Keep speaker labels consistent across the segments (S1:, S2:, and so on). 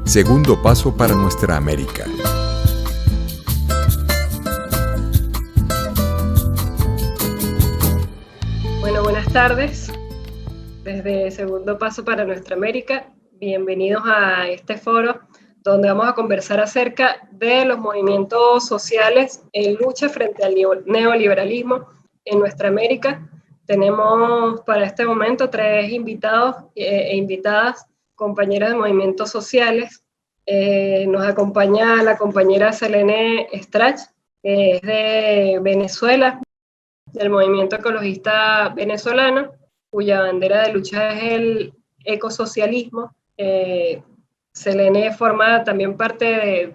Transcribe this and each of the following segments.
S1: Segundo paso para nuestra América.
S2: Bueno, buenas tardes. Desde Segundo Paso para Nuestra América, bienvenidos a este foro donde vamos a conversar acerca de los movimientos sociales en lucha frente al neoliberalismo en nuestra América. Tenemos para este momento 3 invitados e invitadas, compañeras de movimientos sociales. Nos acompaña la compañera Selene Strach, que es de Venezuela, del movimiento ecologista venezolano, cuya bandera de lucha es el ecosocialismo. Selene forma también parte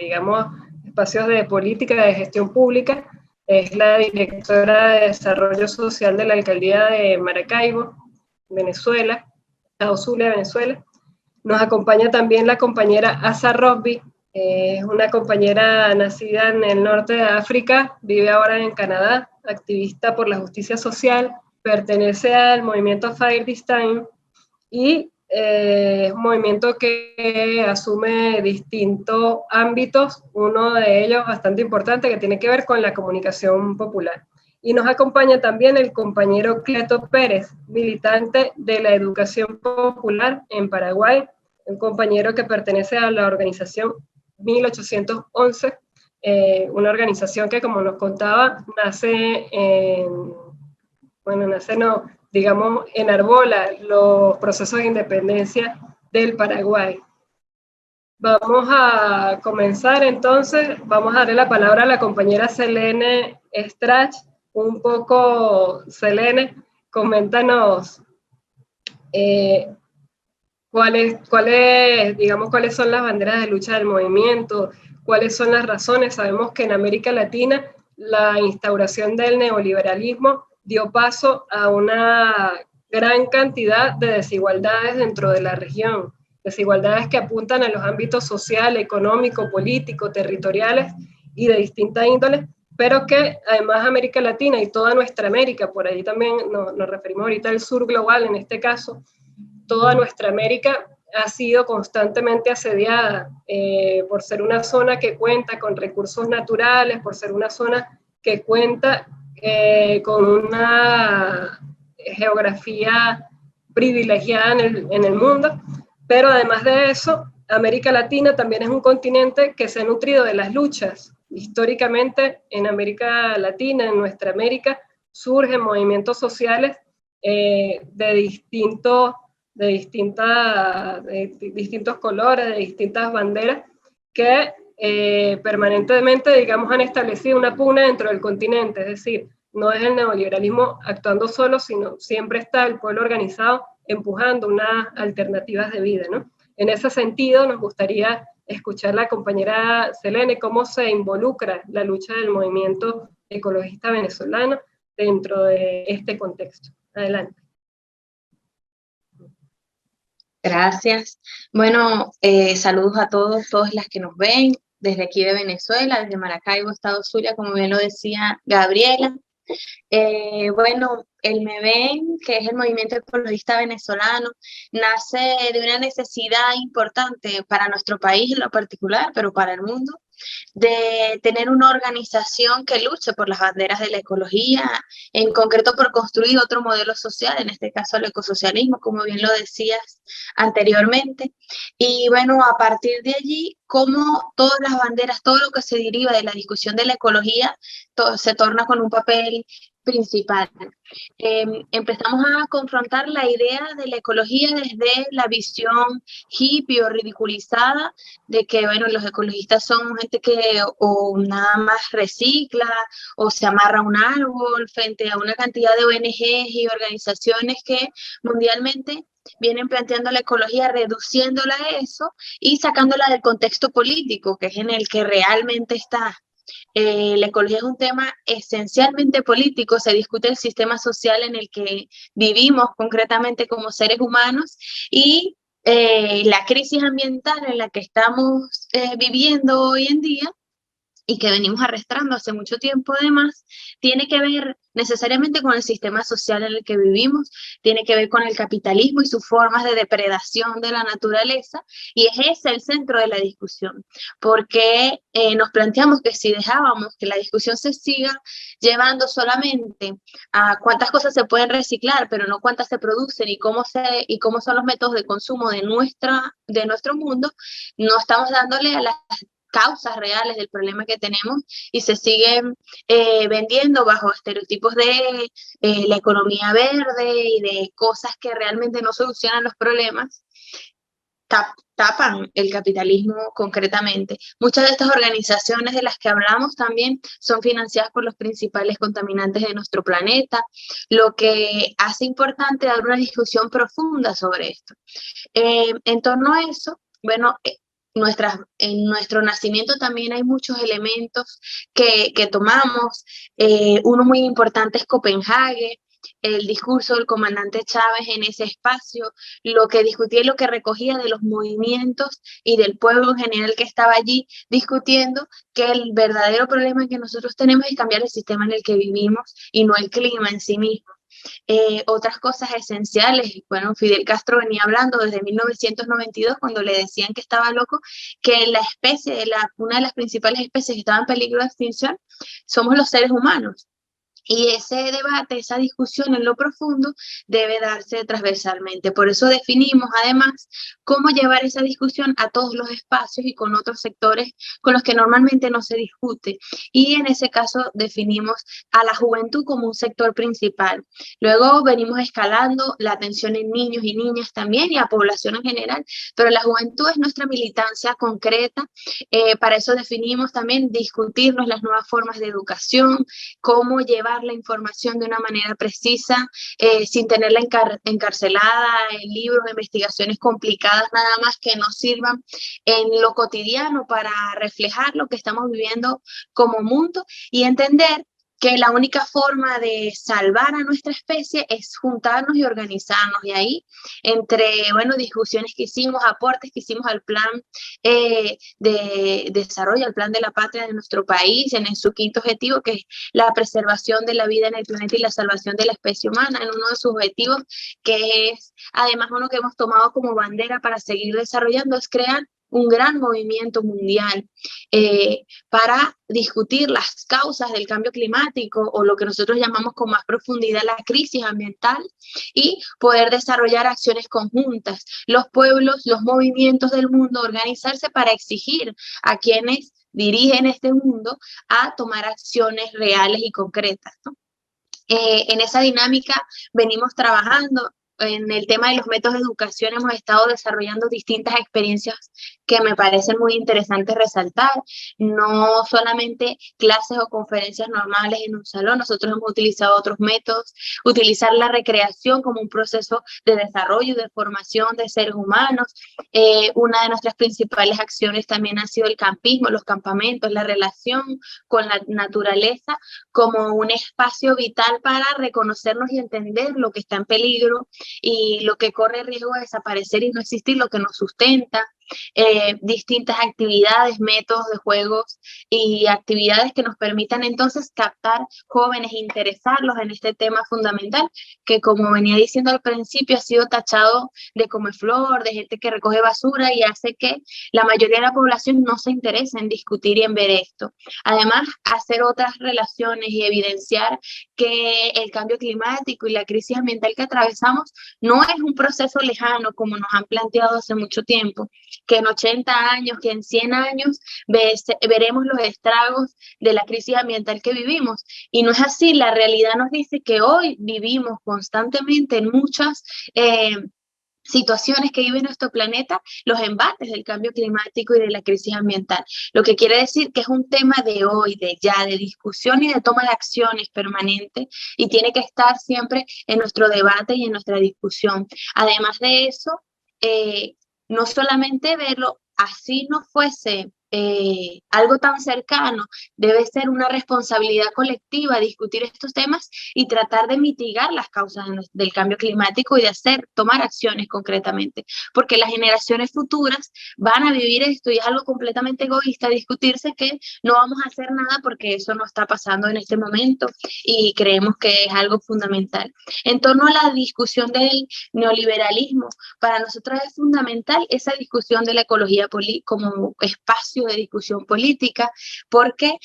S2: digamos, espacios de política de gestión pública. Es la directora de Desarrollo Social de la Alcaldía de Maracaibo, Venezuela, Estado Zulia, Venezuela. Nos acompaña también la compañera Asa Rosby, es una compañera nacida en el norte de África, vive ahora en Canadá, activista por la justicia social, pertenece al movimiento Fire This Time y es un movimiento que asume distintos ámbitos, uno de ellos bastante importante que tiene que ver con la comunicación popular. Y nos acompaña también el compañero Cleto Pérez, militante de la educación popular en Paraguay, un compañero que pertenece a la organización 1811, una organización que, como nos contaba, digamos, enarbola los procesos de independencia del Paraguay. Vamos a comenzar entonces, vamos a darle la palabra a la compañera Selene Strach. Un poco, Selene, coméntanos cuáles son las banderas de lucha del movimiento, cuáles son las razones. Sabemos que en América Latina la instauración del neoliberalismo dio paso a una gran cantidad de desigualdades dentro de la región, desigualdades que apuntan a los ámbitos social, económico, político, territoriales y de distinta índole, pero que además América Latina y toda nuestra América, por ahí también nos referimos ahorita al sur global en este caso, toda nuestra América ha sido constantemente asediada por ser una zona que cuenta con recursos naturales, por ser una zona que cuenta con una geografía privilegiada en el mundo, pero además de eso, América Latina también es un continente que se ha nutrido de las luchas. Históricamente en América Latina, en nuestra América, surgen movimientos sociales de distintos colores, de distintas banderas, que permanentemente, digamos, han establecido una pugna dentro del continente. Es decir, no es el neoliberalismo actuando solo, sino siempre está el pueblo organizado empujando unas alternativas de vida, ¿no? En ese sentido, nos gustaría escuchar a la compañera Selene cómo se involucra la lucha del movimiento ecologista venezolano dentro de este contexto. Adelante.
S3: Gracias. Bueno, saludos a todas las que nos ven desde aquí de Venezuela, desde Maracaibo, Estado Zulia, como bien lo decía Gabriela. Bueno, el MEVEN, que es el Movimiento Ecologista Venezolano, nace de una necesidad importante para nuestro país en lo particular, pero para el mundo, de tener una organización que luche por las banderas de la ecología, en concreto por construir otro modelo social, en este caso el ecosocialismo, como bien lo decías anteriormente. Y bueno, a partir de allí, como todas las banderas, todo lo que se deriva de la discusión de la ecología, se torna con un papel principal. Empezamos a confrontar la idea de la ecología desde la visión hippie o ridiculizada de que, bueno, los ecologistas son gente que o nada más recicla o se amarra a un árbol frente a una cantidad de ONGs y organizaciones que mundialmente vienen planteando la ecología, reduciéndola a eso y sacándola del contexto político, que es en el que realmente está. La ecología es un tema esencialmente político, se discute el sistema social en el que vivimos concretamente como seres humanos y la crisis ambiental en la que estamos viviendo hoy en día y que venimos arrastrando hace mucho tiempo además, tiene que ver necesariamente con el sistema social en el que vivimos, tiene que ver con el capitalismo y sus formas de depredación de la naturaleza, y es ese el centro de la discusión, porque nos planteamos que si dejábamos que la discusión se siga llevando solamente a cuántas cosas se pueden reciclar, pero no cuántas se producen y cómo son los métodos de consumo de nuestro mundo, no estamos dándole a las causas reales del problema que tenemos y se siguen vendiendo bajo estereotipos de la economía verde y de cosas que realmente no solucionan los problemas, tapan el capitalismo concretamente. Muchas de estas organizaciones de las que hablamos también son financiadas por los principales contaminantes de nuestro planeta, lo que hace importante dar una discusión profunda sobre esto. En torno a eso, bueno, en nuestro nacimiento también hay muchos elementos que tomamos. Uno muy importante es Copenhague, el discurso del comandante Chávez en ese espacio, lo que discutía y lo que recogía de los movimientos y del pueblo en general que estaba allí discutiendo que el verdadero problema que nosotros tenemos es cambiar el sistema en el que vivimos y no el clima en sí mismo. Otras cosas esenciales, bueno, Fidel Castro venía hablando desde 1992 cuando le decían que estaba loco, que una de las principales especies que estaba en peligro de extinción somos los seres humanos. Y ese debate, esa discusión en lo profundo debe darse transversalmente. Por eso definimos además cómo llevar esa discusión a todos los espacios y con otros sectores con los que normalmente no se discute. Y en ese caso definimos a la juventud como un sector principal. Luego venimos escalando la atención en niños y niñas también y a población en general, pero la juventud es nuestra militancia concreta. Para eso definimos también discutirnos las nuevas formas de educación, cómo llevar la información de una manera precisa, sin tenerla encarcelada en libros de investigaciones complicadas, nada más que nos sirvan en lo cotidiano para reflejar lo que estamos viviendo como mundo y entender que la única forma de salvar a nuestra especie es juntarnos y organizarnos. Y ahí, entre, bueno, discusiones que hicimos, aportes que hicimos al plan de desarrollo, al plan de la patria de nuestro país, en su quinto objetivo, que es la preservación de la vida en el planeta y la salvación de la especie humana, en uno de sus objetivos, que es además uno que hemos tomado como bandera para seguir desarrollando, es crear un gran movimiento mundial para discutir las causas del cambio climático o lo que nosotros llamamos con más profundidad la crisis ambiental y poder desarrollar acciones conjuntas. Los pueblos, los movimientos del mundo, organizarse para exigir a quienes dirigen este mundo a tomar acciones reales y concretas, ¿no? En esa dinámica venimos trabajando. En el tema de los métodos de educación hemos estado desarrollando distintas experiencias que me parecen muy interesantes resaltar. No solamente clases o conferencias normales en un salón, nosotros hemos utilizado otros métodos, utilizar la recreación como un proceso de desarrollo y de formación de seres humanos. Una de nuestras principales acciones también ha sido el campismo, los campamentos, la relación con la naturaleza como un espacio vital para reconocernos y entender lo que está en peligro y lo que corre riesgo de desaparecer y no existir, lo que nos sustenta. Distintas actividades, métodos de juegos y actividades que nos permitan entonces captar jóvenes e interesarlos en este tema fundamental que, como venía diciendo al principio, ha sido tachado de comeflor, de gente que recoge basura y hace que la mayoría de la población no se interese en discutir y en ver esto. Además, hacer otras relaciones y evidenciar que el cambio climático y la crisis ambiental que atravesamos no es un proceso lejano como nos han planteado hace mucho tiempo, que en 80 años, que en 100 años veremos los estragos de la crisis ambiental que vivimos. Y no es así, la realidad nos dice que hoy vivimos constantemente en muchas situaciones que vive nuestro planeta, los embates del cambio climático y de la crisis ambiental. Lo que quiere decir que es un tema de hoy, de ya, de discusión y de toma de acciones permanente y tiene que estar siempre en nuestro debate y en nuestra discusión. Además de eso, no solamente verlo, así no fuese algo tan cercano, debe ser una responsabilidad colectiva discutir estos temas y tratar de mitigar las causas del cambio climático y de tomar acciones concretamente, porque las generaciones futuras van a vivir esto y es algo completamente egoísta discutirse que no vamos a hacer nada porque eso no está pasando en este momento y creemos que es algo fundamental. En torno a la discusión del neoliberalismo, para nosotros es fundamental esa discusión de la ecología como espacio de discusión política, porque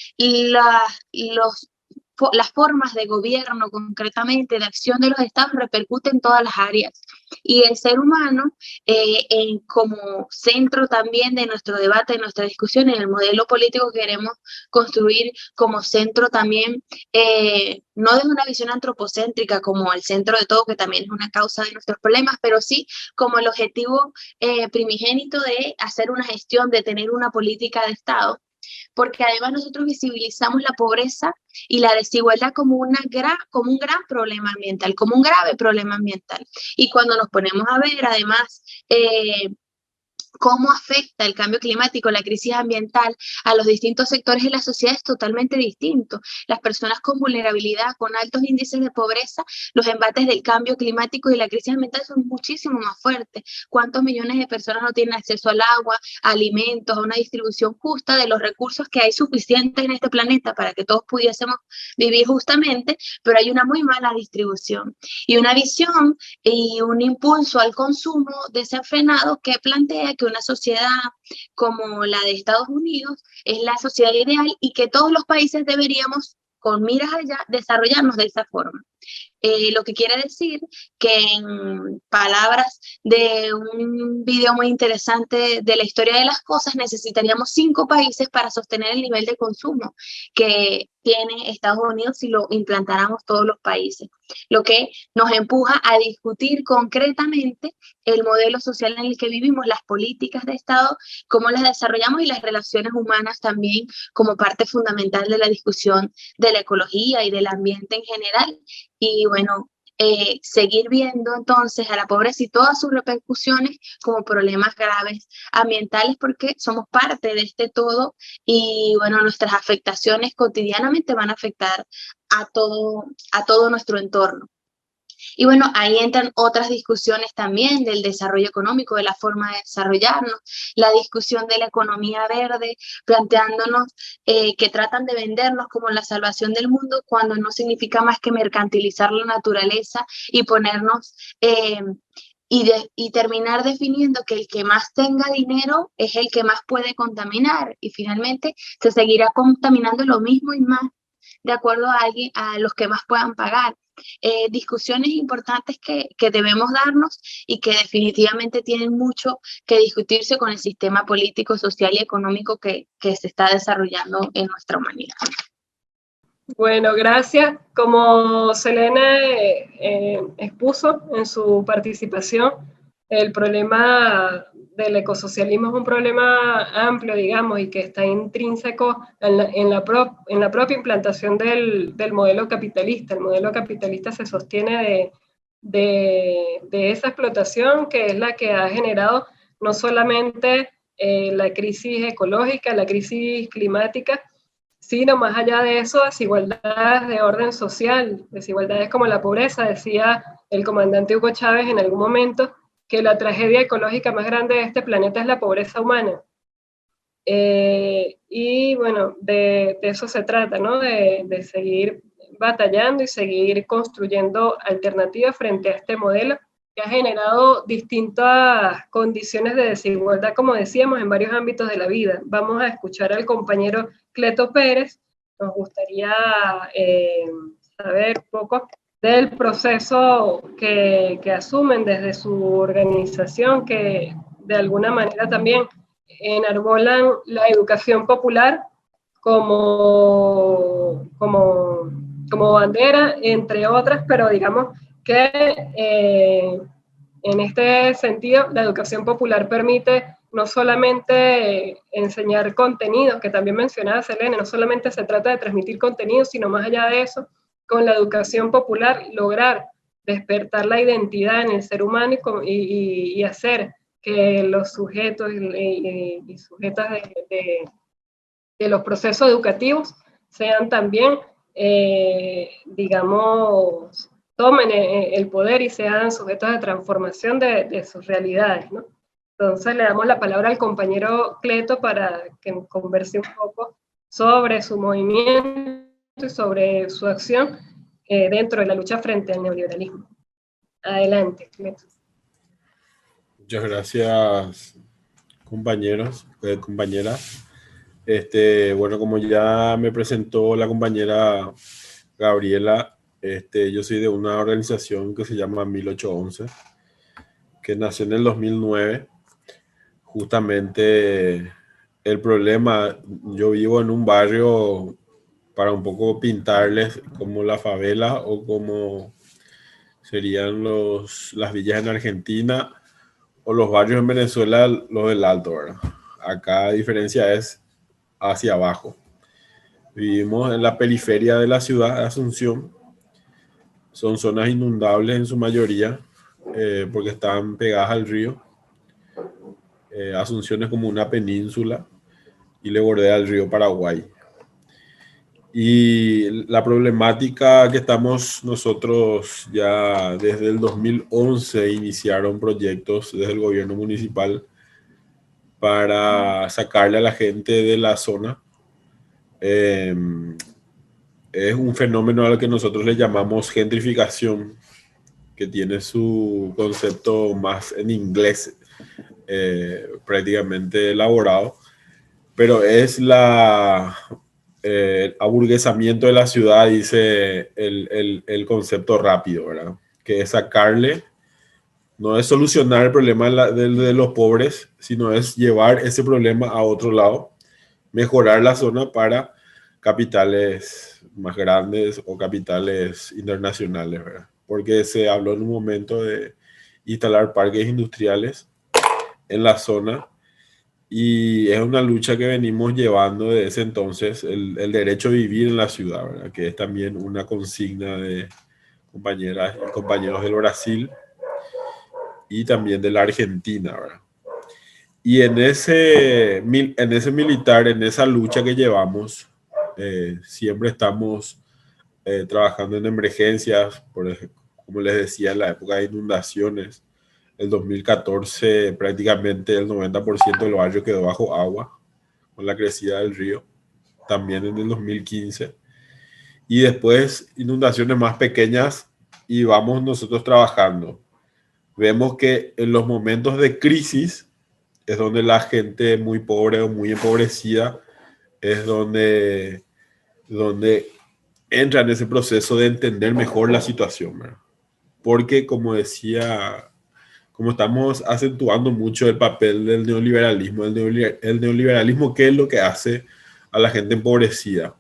S3: las formas de gobierno, concretamente de acción de los estados, repercuten en todas las áreas. Y el ser humano, como centro también de nuestro debate, de nuestra discusión, en el modelo político que queremos construir como centro también, no desde una visión antropocéntrica como el centro de todo, que también es una causa de nuestros problemas, pero sí como el objetivo primigénito de hacer una gestión, de tener una política de Estado, porque además nosotros visibilizamos la pobreza y la desigualdad como un gran problema ambiental, como un grave problema ambiental. Y cuando nos ponemos a ver, además, cómo afecta el cambio climático, la crisis ambiental a los distintos sectores de la sociedad es totalmente distinto. Las personas con vulnerabilidad, con altos índices de pobreza, los embates del cambio climático y la crisis ambiental son muchísimo más fuertes. ¿Cuántos millones de personas no tienen acceso al agua, a alimentos, a una distribución justa de los recursos que hay suficientes en este planeta para que todos pudiésemos vivir justamente, pero hay una muy mala distribución y una visión y un impulso al consumo desenfrenado que plantea que una sociedad como la de Estados Unidos es la sociedad ideal y que todos los países deberíamos, con miras allá, desarrollarnos de esa forma. Lo que quiere decir que, en palabras de un video muy interesante de la historia de las cosas, necesitaríamos 5 países para sostener el nivel de consumo que tiene Estados Unidos si lo implantáramos todos los países, lo que nos empuja a discutir concretamente el modelo social en el que vivimos, las políticas de Estado, cómo las desarrollamos y las relaciones humanas también como parte fundamental de la discusión de la ecología y del ambiente en general. Y bueno, seguir viendo entonces a la pobreza y todas sus repercusiones como problemas graves ambientales, porque somos parte de este todo y bueno, nuestras afectaciones cotidianamente van a afectar a todo nuestro entorno. Y bueno, ahí entran otras discusiones también del desarrollo económico, de la forma de desarrollarnos, la discusión de la economía verde, planteándonos que tratan de vendernos como la salvación del mundo cuando no significa más que mercantilizar la naturaleza y ponernos y terminar definiendo que el que más tenga dinero es el que más puede contaminar y finalmente se seguirá contaminando lo mismo y más de acuerdo a los que más puedan pagar. Discusiones importantes que debemos darnos y que definitivamente tienen mucho que discutirse con el sistema político, social y económico que se está desarrollando en nuestra humanidad.
S2: Bueno, gracias. Como Selena expuso en su participación, el problema del ecosocialismo es un problema amplio, digamos, y que está intrínseco en la propia implantación del modelo capitalista. El modelo capitalista se sostiene de esa explotación que es la que ha generado no solamente la crisis ecológica, la crisis climática, sino más allá de eso, desigualdades de orden social, desigualdades como la pobreza. Decía el comandante Hugo Chávez en algún momento que la tragedia ecológica más grande de este planeta es la pobreza humana. Y bueno, de eso se trata, ¿no? De seguir batallando y seguir construyendo alternativas frente a este modelo que ha generado distintas condiciones de desigualdad, como decíamos, en varios ámbitos de la vida. Vamos a escuchar al compañero Cleto Pérez. Nos gustaría saber un poco del proceso que asumen desde su organización, que de alguna manera también enarbolan la educación popular como bandera, entre otras, pero digamos que en este sentido la educación popular permite no solamente enseñar contenidos, que también mencionaba Selene, no solamente se trata de transmitir contenidos, sino más allá de eso, con la educación popular lograr despertar la identidad en el ser humano y hacer que los sujetos y sujetas de los procesos educativos sean también, digamos, tomen el poder y sean sujetos de transformación de sus realidades, ¿no? Entonces le damos la palabra al compañero Cleto para que nos converse un poco sobre su movimiento y sobre su acción dentro de la lucha frente al neoliberalismo. Adelante, Cleto.
S4: Muchas gracias, compañeros, compañeras. Bueno, como ya me presentó la compañera Gabriela, yo soy de una organización que se llama 1811, que nació en el 2009. Justamente el problema, yo vivo en un barrio, para un poco pintarles como la favela o como serían las villas en Argentina o los barrios en Venezuela, los del Alto, ¿verdad? Acá la diferencia es hacia abajo. Vivimos en la periferia de la ciudad de Asunción. Son zonas inundables en su mayoría, porque están pegadas al río. Asunción es como una península y le bordea el río Paraguay. Y la problemática que estamos nosotros ya desde el 2011 iniciaron proyectos desde el gobierno municipal para sacarle a la gente de la zona. Es un fenómeno al que nosotros le llamamos gentrificación, que tiene su concepto más en inglés, prácticamente elaborado, pero es el aburguesamiento de la ciudad, dice el concepto rápido, ¿verdad? Que es sacarle, no es solucionar el problema de los pobres, sino es llevar ese problema a otro lado, mejorar la zona para capitales más grandes o capitales internacionales, ¿verdad? Porque se habló en un momento de instalar parques industriales en la zona y es una lucha que venimos llevando desde ese entonces, el derecho a vivir en la ciudad, ¿verdad? Que es también una consigna de compañeras y compañeros del Brasil y también de la Argentina, ¿verdad? Y en ese militar, en esa lucha que llevamos, siempre estamos trabajando en emergencias, por ejemplo, como les decía, en la época de inundaciones. El 2014 prácticamente el 90% del barrio quedó bajo agua con la crecida del río. También en el 2015. Y después inundaciones más pequeñas y vamos nosotros trabajando. Vemos que en los momentos de crisis es donde la gente muy pobre o muy empobrecida es donde entra en ese proceso de entender mejor la situación, ¿verdad? Porque como decía, como estamos acentuando mucho el papel del neoliberalismo, el neoliberalismo, ¿qué es lo que hace a la gente empobrecida?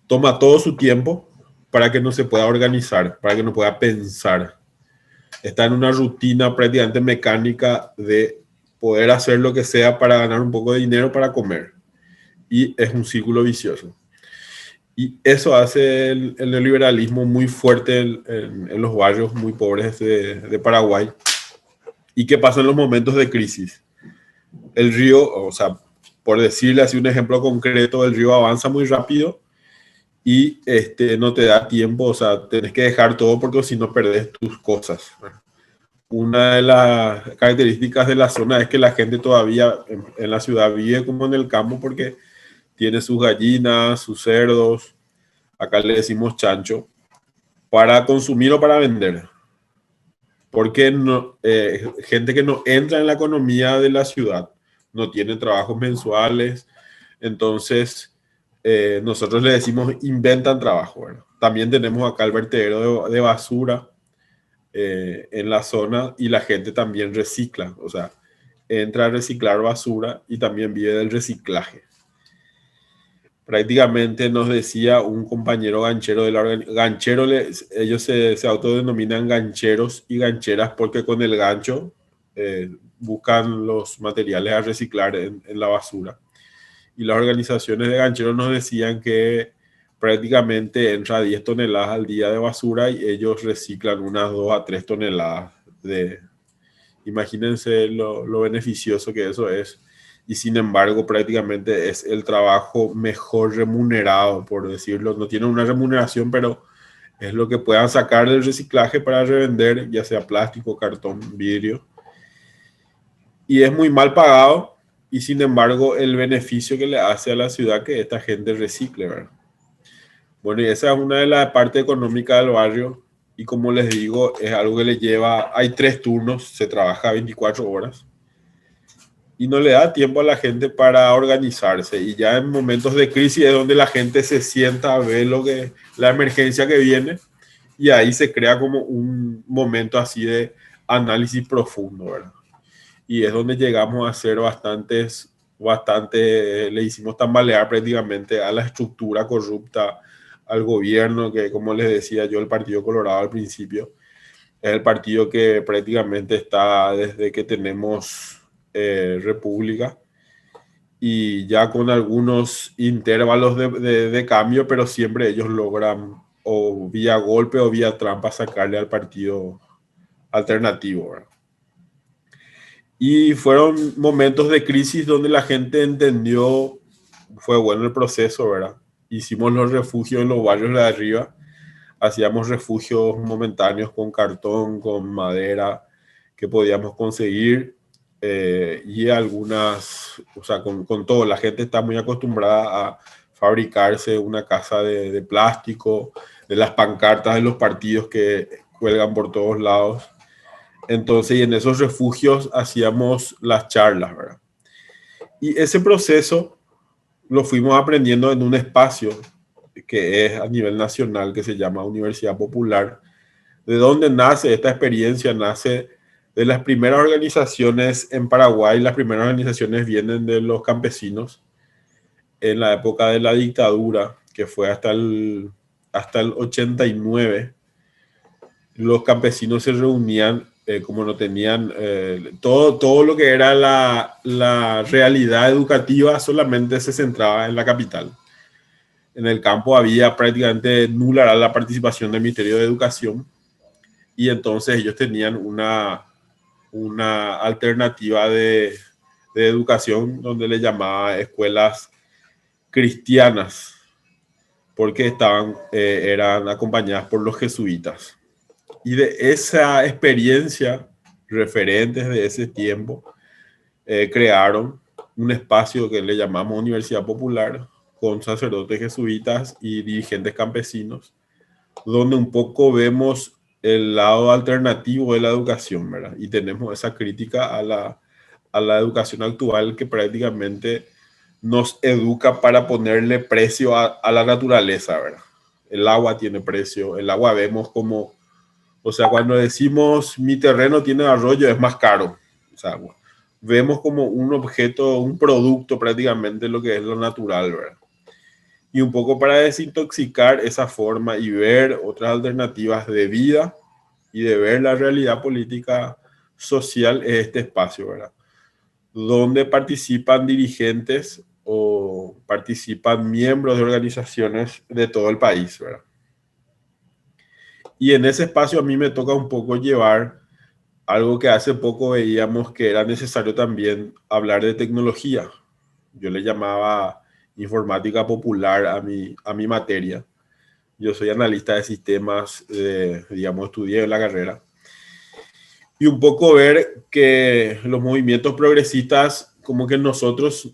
S4: Toma todo su tiempo para que no se pueda organizar, para que no pueda pensar. Está en una rutina prácticamente mecánica de poder hacer lo que sea para ganar un poco de dinero para comer. Y es un círculo vicioso. Y eso hace el neoliberalismo muy fuerte en los barrios muy pobres de Paraguay. ¿Y qué pasa en los momentos de crisis? El río, o sea, por decirle así un ejemplo concreto, el río avanza muy rápido y no te da tiempo, o sea, tenés que dejar todo porque si no perdés tus cosas. Una de las características de la zona es que la gente todavía en la ciudad vive como en el campo porque tiene sus gallinas, sus cerdos, acá le decimos chancho, para consumir o para vender. Porque gente que no entra en la economía de la ciudad, no tiene trabajos mensuales, entonces nosotros le decimos inventan trabajo. Bueno, también tenemos acá el vertedero de basura en la zona y la gente también recicla, o sea, entra a reciclar basura y también vive del reciclaje. Prácticamente nos decía un compañero ganchero de la ganchero, ellos se autodenominan gancheros y gancheras porque con el gancho buscan los materiales a reciclar en la basura. Y las organizaciones de gancheros nos decían que prácticamente entra 10 toneladas al día de basura y ellos reciclan unas 2 a 3 toneladas Imagínense lo beneficioso que eso es. Y sin embargo, prácticamente es el trabajo mejor remunerado, por decirlo. No tiene una remuneración, pero es lo que puedan sacar del reciclaje para revender, ya sea plástico, cartón, vidrio. Y es muy mal pagado, y sin embargo, el beneficio que le hace a la ciudad que esta gente recicle, ¿verdad? Bueno, y esa es una de las partes económicas del barrio. Y como les digo, es algo que le lleva, hay 3 turnos, se trabaja 24 horas. Y no le da tiempo a la gente para organizarse. Y ya en momentos de crisis es donde la gente se sienta a ver la emergencia que viene. Y ahí se crea como un momento así de análisis profundo, ¿verdad? Y es donde llegamos a hacer bastante, le hicimos tambalear prácticamente a la estructura corrupta, al gobierno, que como les decía yo, el Partido Colorado al principio, es el partido que prácticamente está desde que tenemos república, y ya con algunos intervalos de cambio, pero siempre ellos logran o vía golpe o vía trampa sacarle al partido alternativo, ¿verdad? Y fueron momentos de crisis donde la gente entendió, fue bueno el proceso, ¿verdad? Hicimos los refugios en los barrios de arriba, hacíamos refugios momentáneos con cartón, con madera que podíamos conseguir, y algunas, o sea, con todo. La gente está muy acostumbrada a fabricarse una casa de plástico, de las pancartas de los partidos que cuelgan por todos lados. Entonces, y en esos refugios hacíamos las charlas, ¿verdad? Y ese proceso lo fuimos aprendiendo en un espacio que es a nivel nacional, que se llama Universidad Popular. ¿De dónde nace esta experiencia? Nace de las primeras organizaciones en Paraguay. Las primeras organizaciones vienen de los campesinos en la época de la dictadura, que fue hasta el 89. Los campesinos se reunían, como no tenían todo lo que era la realidad educativa, solamente se centraba en la capital. En el campo había prácticamente nula la participación del Ministerio de Educación, y entonces ellos tenían una alternativa de educación donde le llamaba escuelas cristianas, porque eran acompañadas por los jesuitas. Y de esa experiencia, referentes de ese tiempo, crearon un espacio que le llamamos Universidad Popular, con sacerdotes jesuitas y dirigentes campesinos, donde un poco vemos el lado alternativo de la educación, ¿verdad? Y tenemos esa crítica a la educación actual, que prácticamente nos educa para ponerle precio a la naturaleza, ¿verdad? El agua tiene precio, el agua vemos como, o sea, cuando decimos mi terreno tiene arroyo es más caro, o sea, vemos como un objeto, un producto prácticamente lo que es lo natural, ¿verdad? Y un poco para desintoxicar esa forma y ver otras alternativas de vida y de ver la realidad política social es este espacio, ¿verdad? Donde participan dirigentes o participan miembros de organizaciones de todo el país, ¿verdad? Y en ese espacio a mí me toca un poco llevar algo que hace poco veíamos que era necesario también hablar de tecnología. Yo le llamaba informática popular a mi materia. Yo soy analista de sistemas, digamos, estudié en la carrera. Y un poco ver que los movimientos progresistas, como que nosotros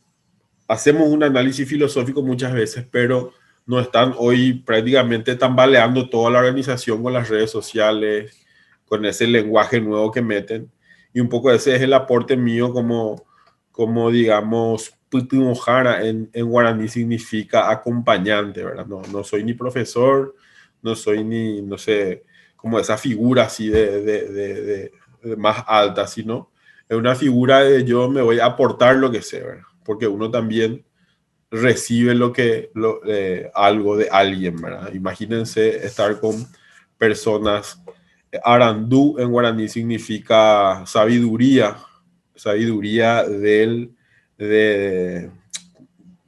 S4: hacemos un análisis filosófico muchas veces, pero no están hoy prácticamente tambaleando toda la organización con las redes sociales, con ese lenguaje nuevo que meten. Y un poco ese es el aporte mío como digamos, Putumojara en guaraní significa acompañante, ¿verdad? No soy ni profesor, no soy ni, no sé, como esa figura así de más alta, sino es una figura de yo me voy a aportar lo que sé, ¿verdad? Porque uno también recibe algo de alguien, ¿verdad? Imagínense estar con personas. Arandú en guaraní significa sabiduría, sabiduría de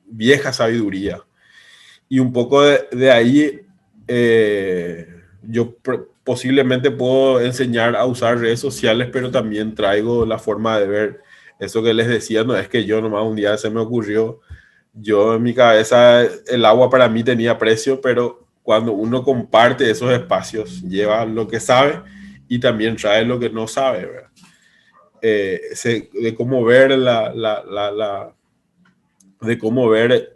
S4: vieja sabiduría. Y un poco de ahí posiblemente puedo enseñar a usar redes sociales, pero también traigo la forma de ver eso que les decía. No es que yo nomás un día se me ocurrió, yo en mi cabeza el agua para mí tenía precio, pero cuando uno comparte esos espacios, lleva lo que sabe y también trae lo que no sabe, ¿verdad? De cómo ver de cómo ver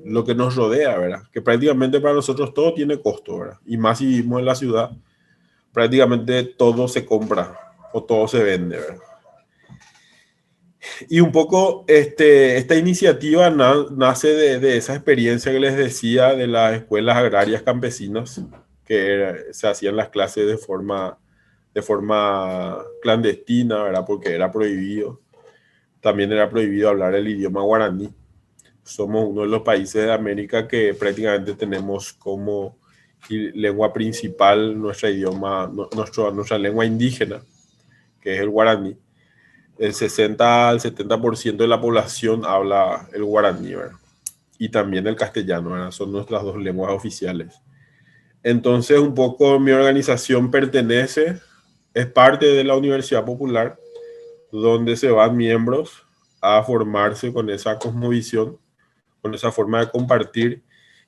S4: lo que nos rodea, ¿verdad? Que prácticamente para nosotros todo tiene costo, ¿verdad? Y más si vivimos en la ciudad, prácticamente todo se compra o todo se vende, ¿verdad? Y un poco esta iniciativa nace de esa experiencia que les decía de las escuelas agrarias campesinas, que se hacían las clases de forma clandestina, ¿verdad? Porque era prohibido. También era prohibido hablar el idioma guaraní. Somos uno de los países de América que prácticamente tenemos como lengua principal nuestra lengua indígena, que es el guaraní. El 60 al 70% de la población habla el guaraní, ¿verdad? Y también el castellano, ¿verdad? Son nuestras dos lenguas oficiales. Entonces, un poco mi organización es parte de la Universidad Popular, donde se van miembros a formarse con esa cosmovisión, con esa forma de compartir.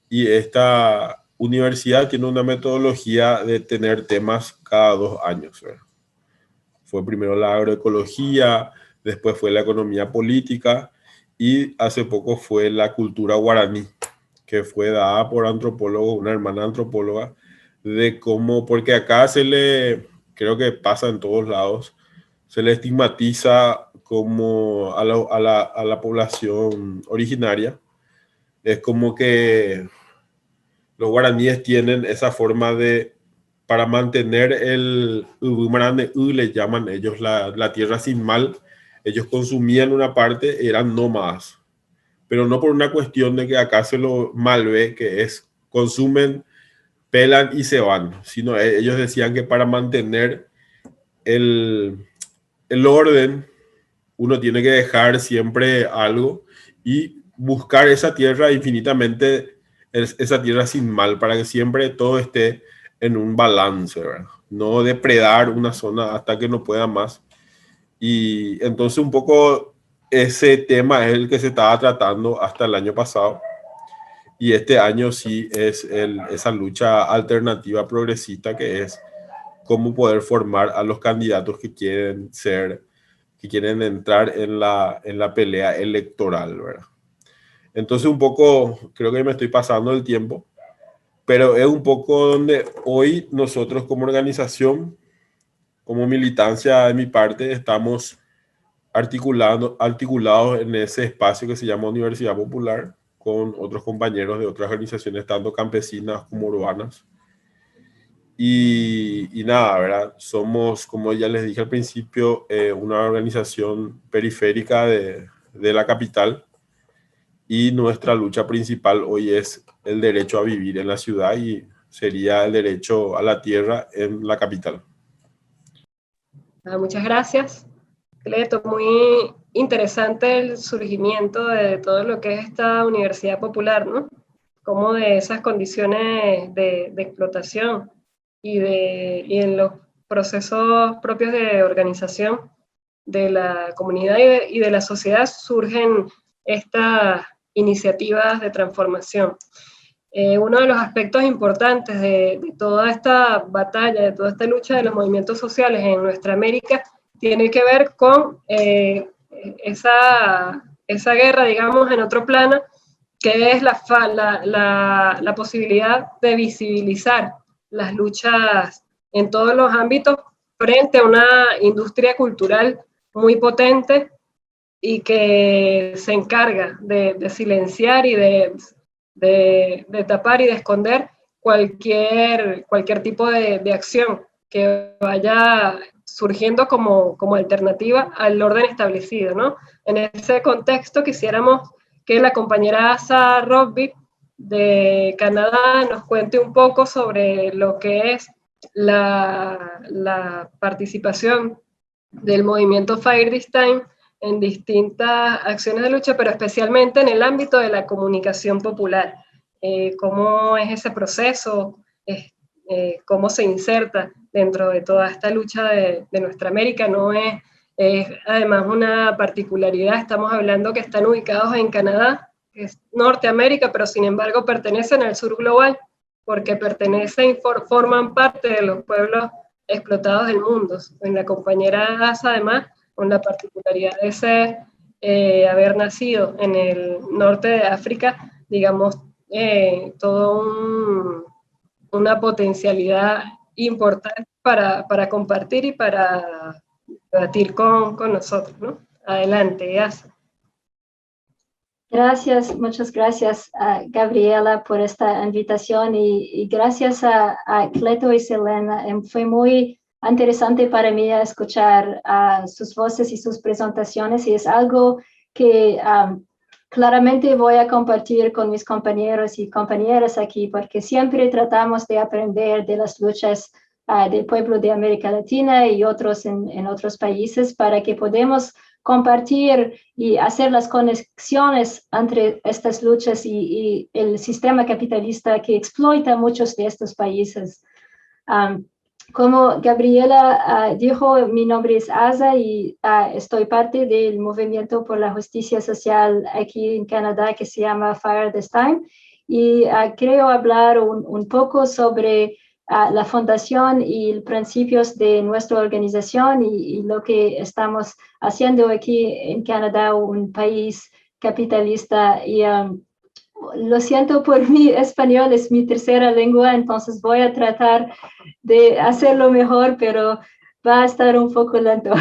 S4: Y esta universidad tiene una metodología de tener temas cada 2 años, ¿verdad? Fue primero la agroecología, después fue la economía política y hace poco fue la cultura guaraní, que fue dada por antropólogos, una hermana antropóloga, de cómo, porque acá creo que pasa en todos lados, se le estigmatiza como a la población originaria. Es como que los guaraníes tienen esa forma para mantener el le llaman ellos la tierra sin mal. Ellos consumían una parte, eran nómadas, pero no por una cuestión de que acá se lo malve, que es consumen, pelan y se van, sino ellos decían que para mantener el orden, uno tiene que dejar siempre algo y buscar esa tierra infinitamente, esa tierra sin mal, para que siempre todo esté en un balance, ¿verdad? No depredar una zona hasta que no pueda más. Y entonces un poco ese tema es el que se estaba tratando hasta el año pasado. Y este año sí es esa lucha alternativa progresista, que es cómo poder formar a los candidatos que quieren entrar en la pelea electoral, ¿verdad? Entonces un poco, creo que me estoy pasando el tiempo, pero es un poco donde hoy nosotros como organización, como militancia de mi parte, estamos articulados en ese espacio que se llama Universidad Popular, con otros compañeros de otras organizaciones, tanto campesinas como urbanas. Y nada, ¿verdad? Somos, como ya les dije al principio, una organización periférica de la capital, y nuestra lucha principal hoy es el derecho a vivir en la ciudad y sería el derecho a la tierra en la capital.
S2: Muchas gracias, Cleto. Muy interesante el surgimiento de todo lo que es esta universidad popular, ¿no? Como de esas condiciones de explotación y en los procesos propios de organización de la comunidad y de la sociedad surgen estas iniciativas de transformación. Uno de los aspectos importantes de toda esta batalla, de toda esta lucha de los movimientos sociales en nuestra América, tiene que ver con esa guerra, digamos, en otro plano, que es la posibilidad de visibilizar las luchas en todos los ámbitos frente a una industria cultural muy potente y que se encarga de silenciar y de tapar y de esconder cualquier tipo de acción que vaya surgiendo como alternativa al orden establecido, ¿no? En ese contexto quisiéramos que la compañera Asa Rugby de Canadá nos cuente un poco sobre lo que es la participación del movimiento Fire This Time en distintas acciones de lucha, pero especialmente en el ámbito de la comunicación popular. ¿Cómo es ese proceso? cómo se inserta dentro de toda esta lucha de nuestra América. No es además una particularidad, estamos hablando que están ubicados en Canadá, que es Norteamérica, pero sin embargo pertenecen al sur global, porque pertenecen, forman parte de los pueblos explotados del mundo. En la compañera Asa, además, con la particularidad de ser, haber nacido en el norte de África, digamos, una potencialidad importante para compartir y para debatir con nosotros, ¿no? Adelante, Asa.
S5: Gracias, muchas gracias a Gabriela por esta invitación y gracias a Cleto y Selena. Fue muy interesante para mí escuchar sus voces y sus presentaciones, y es algo que claramente voy a compartir con mis compañeros y compañeras aquí, porque siempre tratamos de aprender de las luchas del pueblo de América Latina y otros en otros países, para que podamos compartir y hacer las conexiones entre estas luchas y el sistema capitalista que explota muchos de estos países. Como Gabriela dijo, mi nombre es Asa y estoy parte del movimiento por la justicia social aquí en Canadá que se llama Fire This Time, y creo hablar un poco sobre la fundación y los principios de nuestra organización y lo que estamos haciendo aquí en Canadá, un país capitalista. Y lo siento por mi español, es mi tercera lengua, entonces voy a tratar de hacerlo mejor, pero va a estar un poco lento.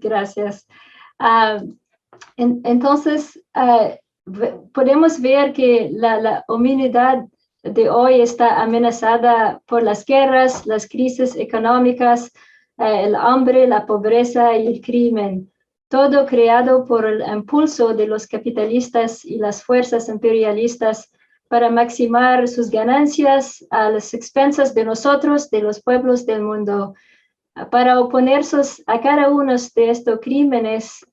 S5: Gracias. Entonces, podemos ver que la humanidad de hoy está amenazada por las guerras, las crisis económicas, el hambre, la pobreza y el crimen. Todo creado por el impulso de los capitalistas y las fuerzas imperialistas para maximizar sus ganancias a las expensas de nosotros, de los pueblos del mundo. Para oponerse a cada uno de estos crímenes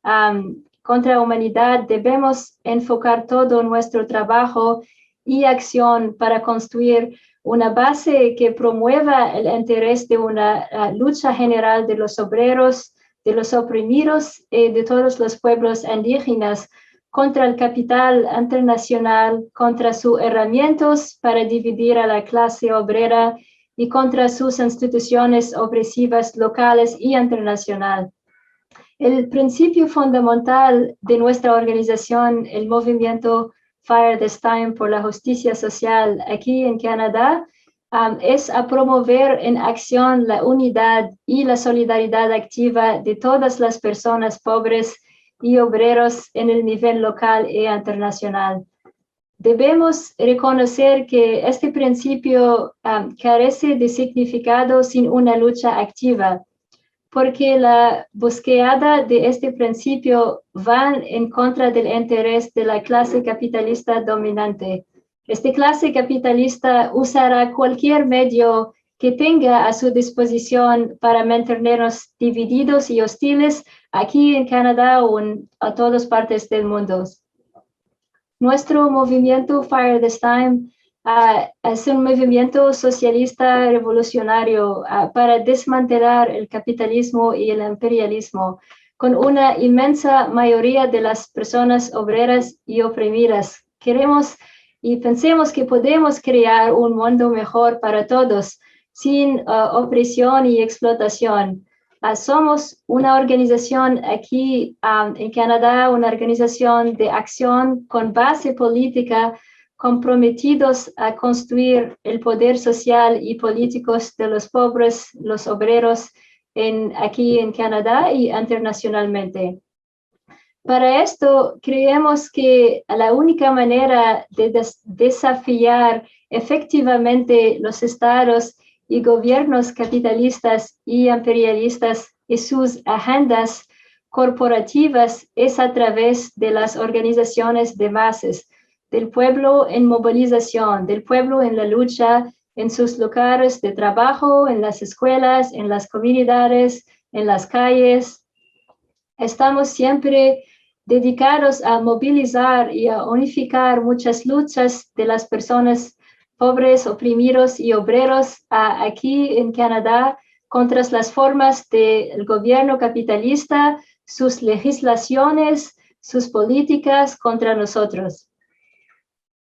S5: contra la humanidad, debemos enfocar todo nuestro trabajo y acción para construir una base que promueva el interés de una lucha general de los obreros, de los oprimidos y de todos los pueblos indígenas contra el capital internacional, contra sus herramientas para dividir a la clase obrera y contra sus instituciones opresivas locales y internacionales. El principio fundamental de nuestra organización, el movimiento Fire This Time por la justicia social aquí en Canadá, es a promover en acción la unidad y la solidaridad activa de todas las personas pobres y obreros en el nivel local e internacional. Debemos reconocer que este principio carece de significado sin una lucha activa, porque la búsqueda de este principio va en contra del interés de la clase capitalista dominante. Esta clase capitalista usará cualquier medio que tenga a su disposición para mantenernos divididos y hostiles aquí en Canadá o a todas partes del mundo. Nuestro movimiento Fire This Time es un movimiento socialista revolucionario para desmantelar el capitalismo y el imperialismo con una inmensa mayoría de las personas obreras y oprimidas. Queremos y pensemos que podemos crear un mundo mejor para todos, sin opresión y explotación. Somos una organización aquí en Canadá, una organización de acción con base política, comprometidos a construir el poder social y político de los pobres, los obreros, aquí en Canadá y internacionalmente. Para esto, creemos que la única manera de desafiar efectivamente los estados y gobiernos capitalistas y imperialistas y sus agendas corporativas es a través de las organizaciones de masas, del pueblo en movilización, del pueblo en la lucha, en sus lugares de trabajo, en las escuelas, en las comunidades, en las calles. Estamos siempre dedicados a movilizar y a unificar muchas luchas de las personas pobres, oprimidos y obreros aquí en Canadá contra las formas del gobierno capitalista, sus legislaciones, sus políticas contra nosotros.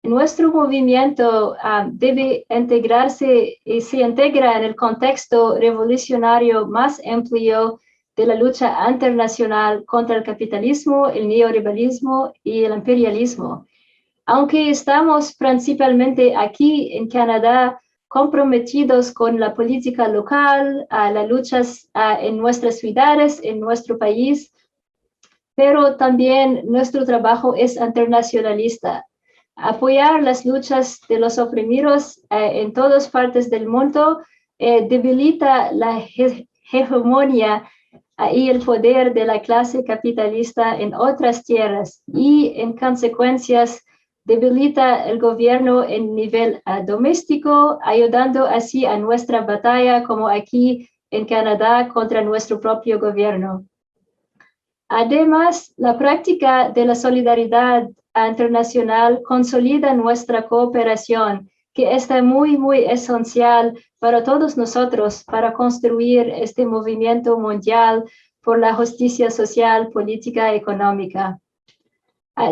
S5: Nuestro movimiento debe integrarse y se integra en el contexto revolucionario más amplio de la lucha internacional contra el capitalismo, el neoliberalismo y el imperialismo. Aunque estamos principalmente aquí en Canadá comprometidos con la política local, las luchas en nuestras ciudades, en nuestro país, pero también nuestro trabajo es internacionalista. Apoyar las luchas de los oprimidos en todas partes del mundo debilita la hegemonía y el poder de la clase capitalista en otras tierras y, en consecuencias, debilita el gobierno en nivel doméstico, ayudando así a nuestra batalla como aquí en Canadá contra nuestro propio gobierno. Además, la práctica de la solidaridad internacional consolida nuestra cooperación, que está muy, muy esencial para todos nosotros para construir este movimiento mundial por la justicia social, política y económica.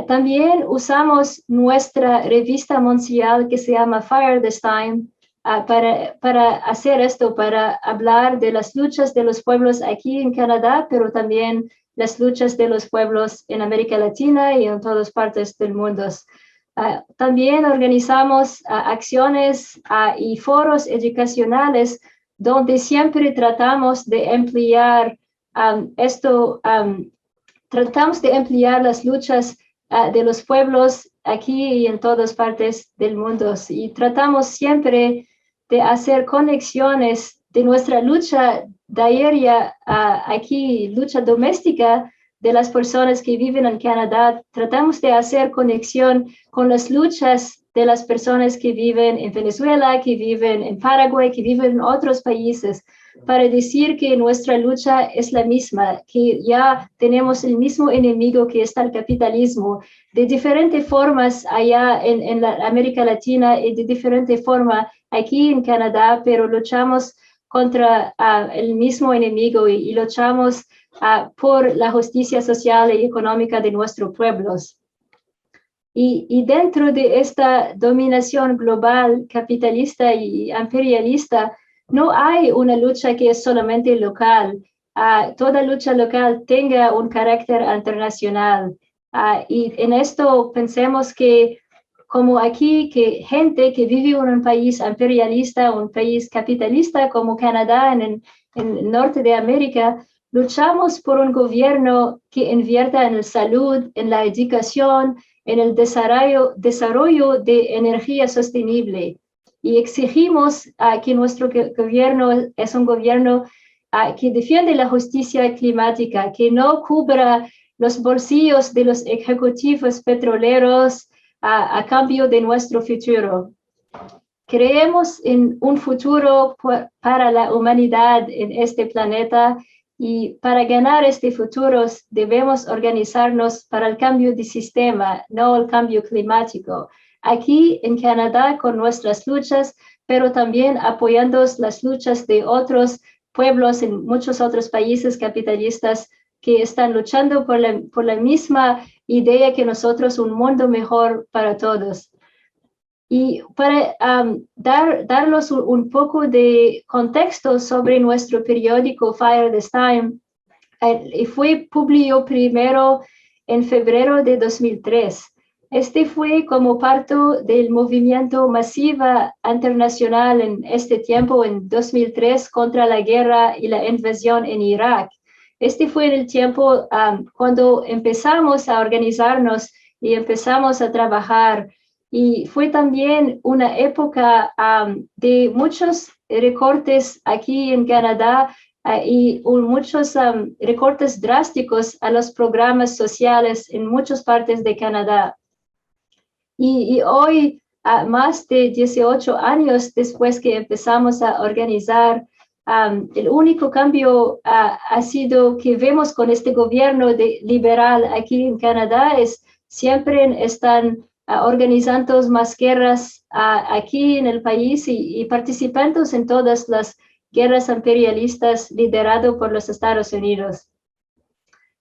S5: También usamos nuestra revista mensual que se llama Fire This Time para hacer esto, para hablar de las luchas de los pueblos aquí en Canadá, pero también las luchas de los pueblos en América Latina y en todas partes del mundo. También organizamos acciones y foros educacionales donde siempre tratamos de ampliar tratamos de ampliar las luchas de los pueblos aquí y en todas partes del mundo. Y tratamos siempre de hacer conexiones de nuestra lucha diaria aquí, lucha doméstica de las personas que viven en Canadá. Tratamos de hacer conexión con las luchas de las personas que viven en Venezuela, que viven en Paraguay, que viven en otros países, para decir que nuestra lucha es la misma, que ya tenemos el mismo enemigo que está el capitalismo, de diferentes formas allá en la América Latina y de diferente forma aquí en Canadá, pero luchamos contra el mismo enemigo y luchamos por la justicia social y económica de nuestros pueblos. Y dentro de esta dominación global, capitalista y imperialista, no hay una lucha que es solamente local. Toda lucha local tenga un carácter internacional. Y en esto pensemos que como aquí, que gente que vive en un país imperialista, un país capitalista como Canadá en el norte de América, luchamos por un gobierno que invierta en la salud, en la educación, en el desarrollo de energía sostenible. Y exigimos que nuestro gobierno es un gobierno que defiende la justicia climática, que no cubra los bolsillos de los ejecutivos petroleros a cambio de nuestro futuro. Creemos en un futuro para la humanidad en este planeta y para ganar este futuro debemos organizarnos para el cambio de sistema, no el cambio climático. Aquí en Canadá con nuestras luchas, pero también apoyando las luchas de otros pueblos en muchos otros países capitalistas que están luchando por la misma idea que nosotros, un mundo mejor para todos. Y para darlos un poco de contexto sobre nuestro periódico Fire This Time, fue publicado primero en febrero de 2003. Este fue como parte del movimiento masivo internacional en este tiempo, en 2003, contra la guerra y la invasión en Irak. Este fue el tiempo cuando empezamos a organizarnos y empezamos a trabajar. Y fue también una época de muchos recortes aquí en Canadá y muchos recortes drásticos a los programas sociales en muchas partes de Canadá. Y hoy, más de 18 años después que empezamos a organizar, el único cambio ha sido que vemos con este gobierno liberal aquí en Canadá es siempre están organizando más guerras aquí en el país y participando en todas las guerras imperialistas lideradas por los Estados Unidos.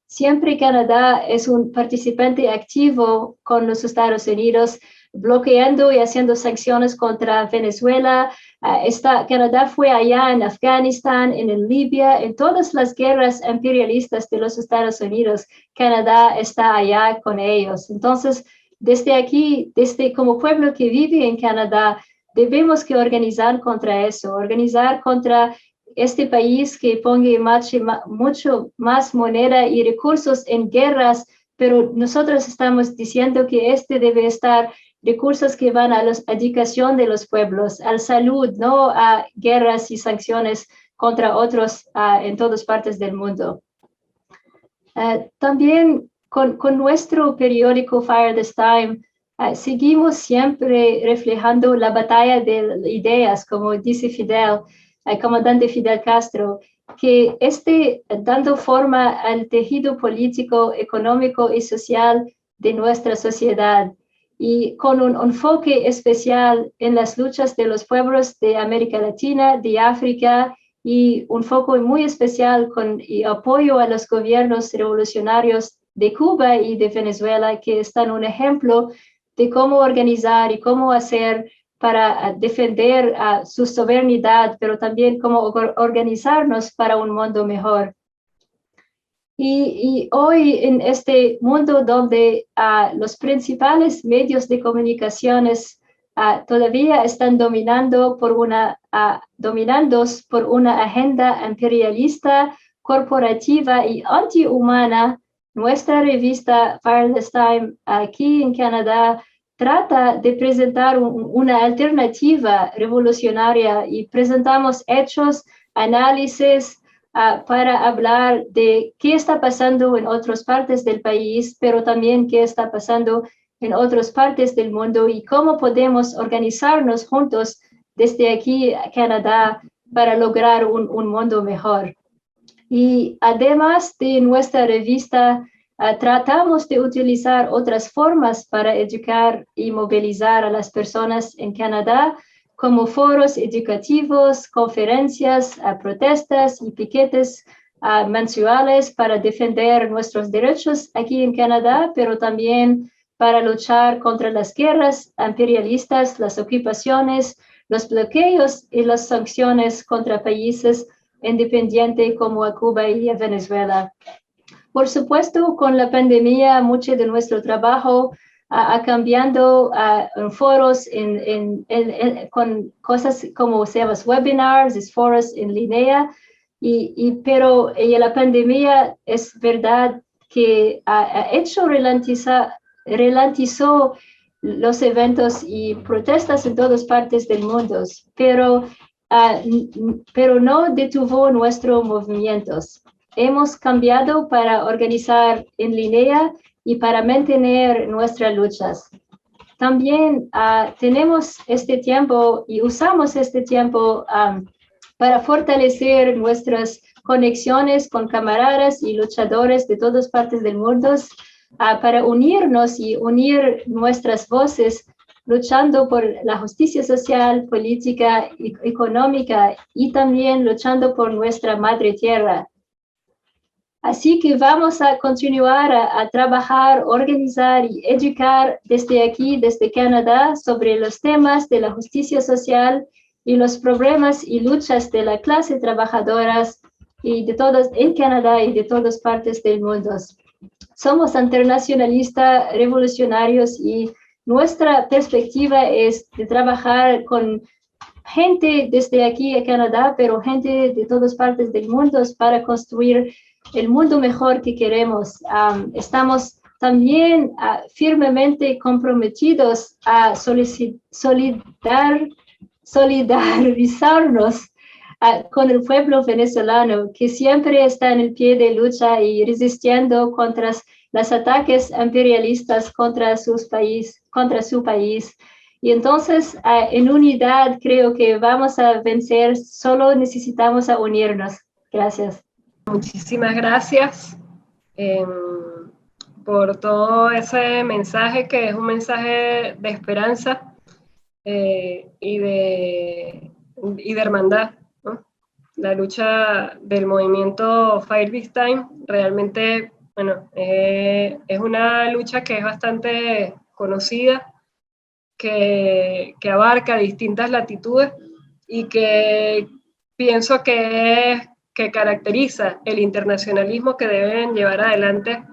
S5: Siempre Canadá es un participante activo con los Estados Unidos, bloqueando y haciendo sanciones contra Venezuela. Canadá fue allá en Afganistán, en Libia, en todas las guerras imperialistas de los Estados Unidos. Canadá está allá con ellos. Entonces, desde aquí, como pueblo que vive en Canadá, debemos que organizar contra eso, organizar contra este país que ponga mucho más moneda y recursos en guerras, pero nosotros estamos diciendo que debe estar recursos que van a la educación de los pueblos, a la salud, no a guerras y sanciones contra otros en todas partes del mundo. También con nuestro periódico Fire This Time, seguimos siempre reflejando la batalla de ideas, como dice Fidel, comandante Fidel Castro, que dando forma al tejido político, económico y social de nuestra sociedad, y con un enfoque especial en las luchas de los pueblos de América Latina, de África, y un foco muy especial con apoyo a los gobiernos revolucionarios de Cuba y de Venezuela, que están un ejemplo de cómo organizar y cómo hacer para defender su soberanía, pero también cómo organizarnos para un mundo mejor. Y hoy en este mundo donde los principales medios de comunicaciones todavía están dominados por una agenda imperialista, corporativa y antihumana, nuestra revista Fire This Time aquí en Canadá trata de presentar una alternativa revolucionaria y presentamos hechos, análisis para hablar de qué está pasando en otras partes del país, pero también qué está pasando en otras partes del mundo y cómo podemos organizarnos juntos desde aquí a Canadá para lograr un mundo mejor. Y además de nuestra revista, tratamos de utilizar otras formas para educar y movilizar a las personas en Canadá, como foros educativos, conferencias, protestas y piquetes mensuales para defender nuestros derechos aquí en Canadá, pero también para luchar contra las guerras imperialistas, las ocupaciones, los bloqueos y las sanciones contra países independientes como a Cuba y a Venezuela. Por supuesto, con la pandemia, mucho de nuestro trabajo ha cambiado en foros, con cosas como webinars, foros en línea, pero la pandemia es verdad que ha hecho ralentizó los eventos y protestas en todas partes del mundo, pero no detuvo nuestros movimientos. Hemos cambiado para organizar en línea y para mantener nuestras luchas. También tenemos este tiempo y usamos este tiempo para fortalecer nuestras conexiones con camaradas y luchadores de todas partes del mundo, para unirnos y unir nuestras voces, luchando por la justicia social, política y económica, y también luchando por nuestra madre tierra. Así que vamos a continuar a trabajar, organizar y educar desde aquí, desde Canadá, sobre los temas de la justicia social y los problemas y luchas de la clase trabajadora y de todos en Canadá y de todas partes del mundo. Somos internacionalistas revolucionarios y nuestra perspectiva es de trabajar con gente desde aquí a Canadá, pero gente de todas partes del mundo para construir el mundo mejor que queremos. Estamos también firmemente comprometidos a solidarizarnos con el pueblo venezolano, que siempre está en el pie de lucha y resistiendo contra los ataques imperialistas contra su país. Y entonces, en unidad, creo que vamos a vencer, solo necesitamos unirnos. Gracias.
S2: Muchísimas gracias. por todo ese mensaje que es un mensaje de esperanza y de hermandad, ¿no? La lucha del movimiento Fire This Time realmente, bueno, es una lucha que es bastante conocida, que abarca distintas latitudes y que pienso que caracteriza el internacionalismo que deben llevar adelante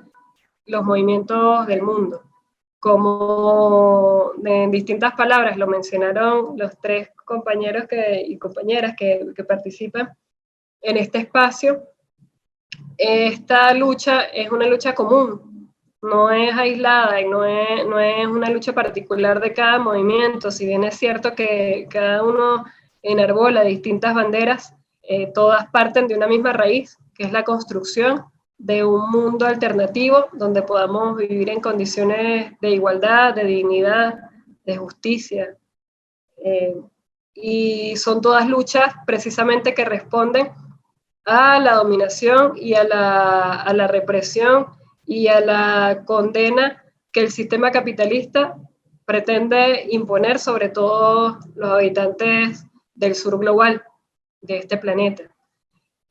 S2: los movimientos del mundo. Como en distintas palabras lo mencionaron los tres compañeros y compañeras que participan en este espacio, esta lucha es una lucha común, no es aislada y no es una lucha particular de cada movimiento, si bien es cierto que cada uno enarbola distintas banderas, todas parten de una misma raíz, que es la construcción de un mundo alternativo donde podamos vivir en condiciones de igualdad, de dignidad, de justicia. Y son todas luchas precisamente que responden a la dominación y a la represión y a la condena que el sistema capitalista pretende imponer sobre todos los habitantes del sur global, de este planeta.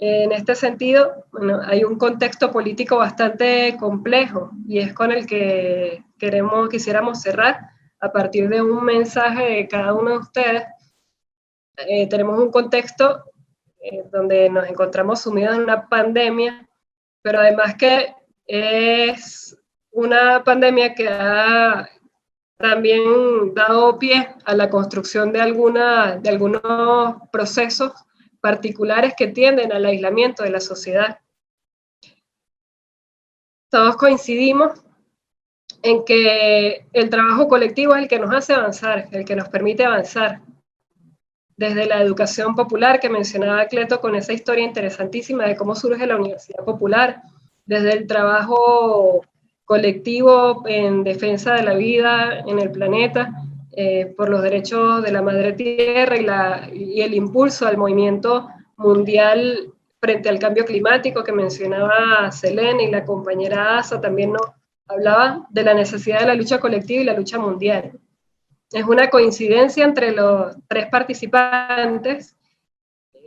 S2: En este sentido, bueno, hay un contexto político bastante complejo y es con el que quisiéramos cerrar a partir de un mensaje de cada uno de ustedes. Tenemos un contexto donde nos encontramos sumidos en una pandemia, pero además que es una pandemia que ha también dado pie a la construcción de algunos procesos particulares que tienden al aislamiento de la sociedad. Todos coincidimos en que el trabajo colectivo es el que nos hace avanzar, el que nos permite avanzar. Desde la educación popular que mencionaba Cleto con esa historia interesantísima de cómo surge la Universidad Popular, desde el trabajo colectivo en defensa de la vida en el planeta, por los derechos de la madre tierra y el impulso al movimiento mundial frente al cambio climático que mencionaba Selene, y la compañera Asa también nos hablaba de la necesidad de la lucha colectiva y la lucha mundial. Es una coincidencia entre los tres participantes,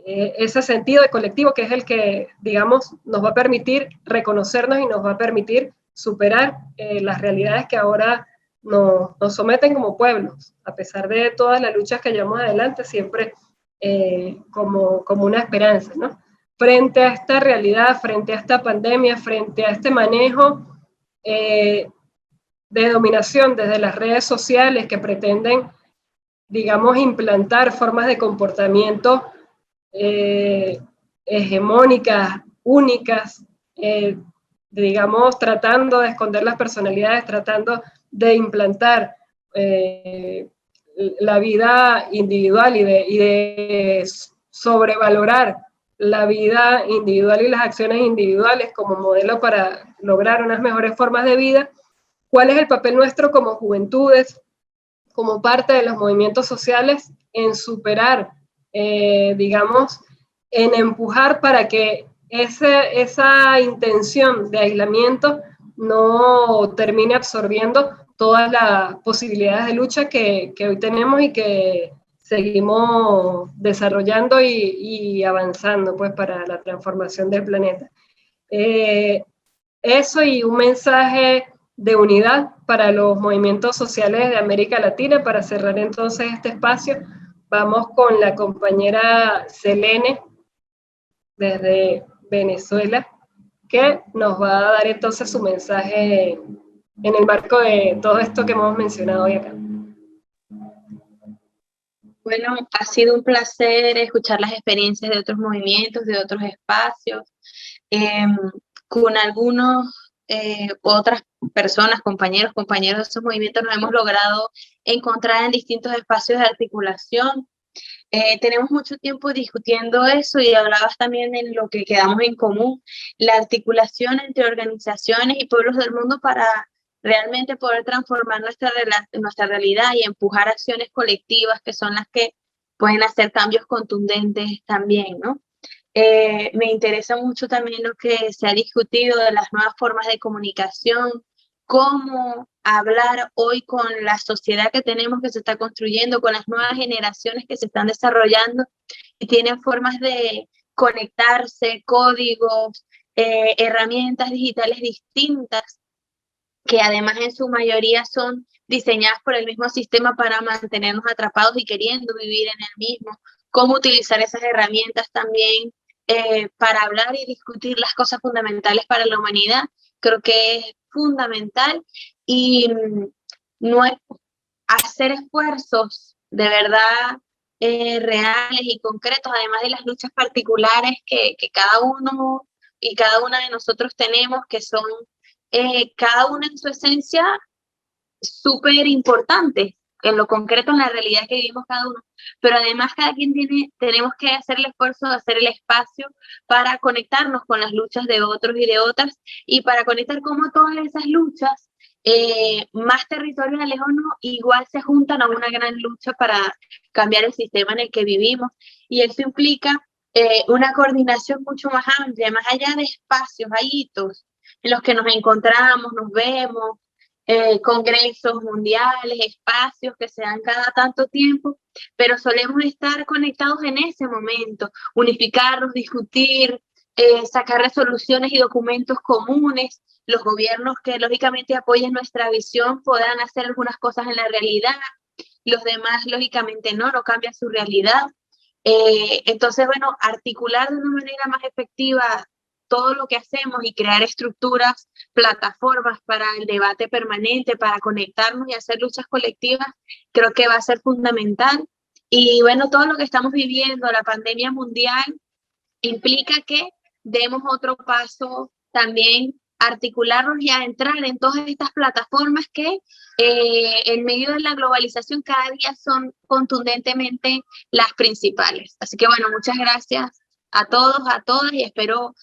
S2: ese sentido de colectivo que es el que, digamos, nos va a permitir reconocernos y nos va a permitir superar las realidades que ahora nos someten como pueblos, a pesar de todas las luchas que llevamos adelante, siempre como una esperanza, ¿no? Frente a esta realidad, frente a esta pandemia, frente a este manejo de dominación desde las redes sociales que pretenden, digamos, implantar formas de comportamiento hegemónicas, únicas, digamos, tratando de esconder las personalidades, tratando de implantar la vida individual y de sobrevalorar la vida individual y las acciones individuales como modelo para lograr unas mejores formas de vida. ¿Cuál es el papel nuestro como juventudes, como parte de los movimientos sociales, en superar, digamos, en empujar para que esa intención de aislamiento no termine absorbiendo todas las posibilidades de lucha que hoy tenemos y que seguimos desarrollando y avanzando pues, para la transformación del planeta? Eso y un mensaje de unidad para los movimientos sociales de América Latina. Para cerrar entonces este espacio, vamos con la compañera Selene desde Venezuela, que nos va a dar entonces su mensaje en el marco de todo esto que hemos mencionado hoy acá.
S3: Bueno, ha sido un placer escuchar las experiencias de otros movimientos, de otros espacios, con otras personas, compañeros de esos movimientos nos hemos logrado encontrar en distintos espacios de articulación. Tenemos mucho tiempo discutiendo eso y hablabas también en lo que quedamos en común, la articulación entre organizaciones y pueblos del mundo para realmente poder transformar nuestra realidad y empujar acciones colectivas que son las que pueden hacer cambios contundentes también, ¿no? Me interesa mucho también lo que se ha discutido de las nuevas formas de comunicación, cómo hablar hoy con la sociedad que tenemos, que se está construyendo, con las nuevas generaciones que se están desarrollando y tienen formas de conectarse, códigos, herramientas digitales distintas, que además en su mayoría son diseñadas por el mismo sistema para mantenernos atrapados y queriendo vivir en el mismo, cómo utilizar esas herramientas también para hablar y discutir las cosas fundamentales para la humanidad, creo que es fundamental. Y no es hacer esfuerzos de verdad reales y concretos, además de las luchas particulares que cada uno y cada una de nosotros tenemos, que son cada una en su esencia súper importante, en lo concreto, en la realidad que vivimos cada uno, pero además cada quien tenemos que hacer el esfuerzo de hacer el espacio para conectarnos con las luchas de otros y de otras, y para conectar cómo todas esas luchas, más territoriales o no, igual se juntan a una gran lucha para cambiar el sistema en el que vivimos, y eso implica una coordinación mucho más amplia, más allá de espacios, hay hitos en los que nos encontramos, nos vemos, congresos mundiales, espacios que se dan cada tanto tiempo, pero solemos estar conectados en ese momento, unificarnos, discutir, sacar resoluciones y documentos comunes. Los gobiernos que lógicamente apoyen nuestra visión podrán hacer algunas cosas en la realidad, los demás lógicamente no cambian su realidad. Entonces, bueno, articular de una manera más efectiva todo lo que hacemos y crear estructuras, plataformas para el debate permanente, para conectarnos y hacer luchas colectivas, creo que va a ser fundamental. Y bueno, todo lo que estamos viviendo, la pandemia mundial, implica que demos otro paso también, articularnos y a entrar en todas estas plataformas que en medio de la globalización cada día son contundentemente las principales. Así que bueno, muchas gracias a todos, a todas, y espero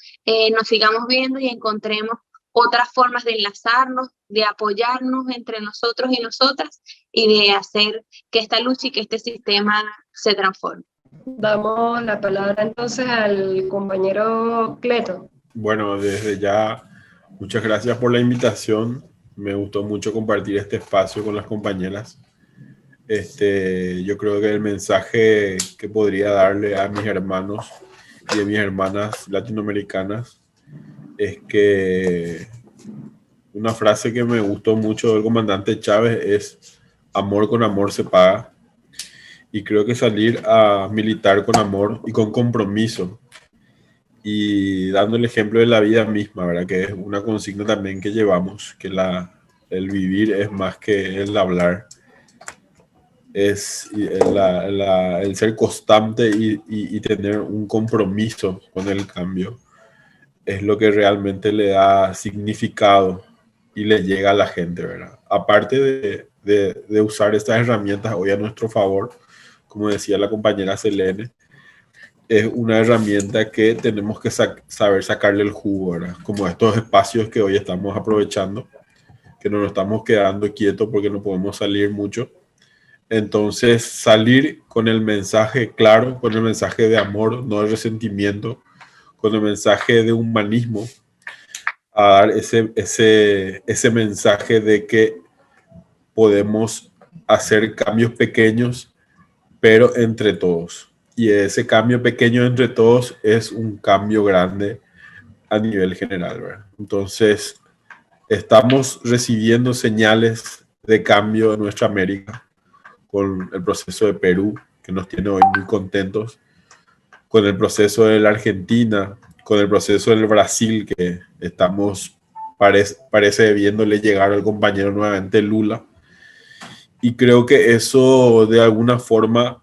S3: nos sigamos viendo y encontremos otras formas de enlazarnos, de apoyarnos entre nosotros y nosotras, y de hacer que esta lucha y que este sistema se transforme.
S2: Damos la palabra entonces al compañero Cleto.
S4: Bueno, desde ya, muchas gracias por la invitación. Me gustó mucho compartir este espacio con las compañeras. Yo creo que el mensaje que podría darle a mis hermanos y a mis hermanas latinoamericanas es que una frase que me gustó mucho del comandante Chávez es: amor con amor se paga. Y creo que salir a militar con amor y con compromiso, y dando el ejemplo de la vida misma, ¿verdad? Que es una consigna también que llevamos, que el vivir es más que el hablar, es el ser constante y tener un compromiso con el cambio, es lo que realmente le da significado y le llega a la gente, ¿verdad? Aparte de usar estas herramientas hoy a nuestro favor, como decía la compañera Selene, es una herramienta que tenemos que saber sacarle el jugo, ¿verdad? Como estos espacios que hoy estamos aprovechando, que no nos estamos quedando quietos porque no podemos salir mucho. Entonces, salir con el mensaje claro, con el mensaje de amor, no de resentimiento, con el mensaje de humanismo, a dar ese mensaje de que podemos hacer cambios pequeños, pero entre todos. Y ese cambio pequeño entre todos es un cambio grande a nivel general, ¿verdad? Entonces, estamos recibiendo señales de cambio en nuestra América, con el proceso de Perú, que nos tiene hoy muy contentos, con el proceso de la Argentina, con el proceso del Brasil, que estamos, parece viéndole llegar al compañero nuevamente Lula. Y creo que eso, de alguna forma,